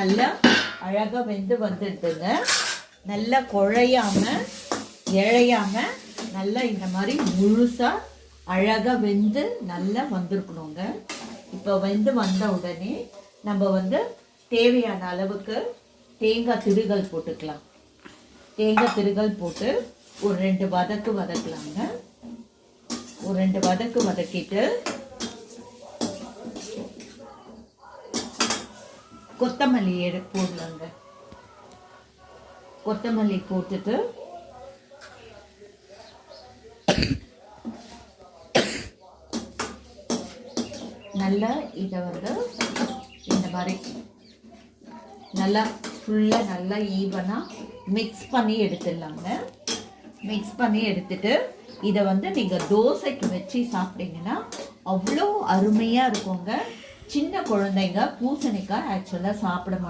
நல்லா அழகாக வெந்து வந்துடுதுங்க. நல்லா குழையாம இழையாம நல்லா இந்த மாதிரி முழுசாக அழகாக வெந்து நல்லா வந்திருக்கணுங்க. இப்போ வெந்து வந்த உடனே நம்ம தேவையான அளவுக்கு தேங்காய் திருகல் போட்டுக்கலாம். தேங்காய் திருகல் போட்டு ஒரு 2 வதக்கு வதக்கலாங்க. ஒரு 2 வதக்கு வதக்கிட்டு கொத்தமல்லி போடலாங்க. கொத்தமல்லி போட்டுட்டு நல்லா இதை இந்த மாதிரி நல்லா ஃபுல்லாக நல்லா ஈவனாக மிக்ஸ் பண்ணி எடுத்துடலாங்க. மிக்ஸ் பண்ணி எடுத்துட்டு இதை நீங்கள் தோசைக்கு வச்சு சாப்பிட்டீங்கன்னா அவ்வளோ அருமையாக இருக்குங்க. சின்ன குழந்தைங்க பூசணிக்காய் ஆக்சுவலாக சாப்பிட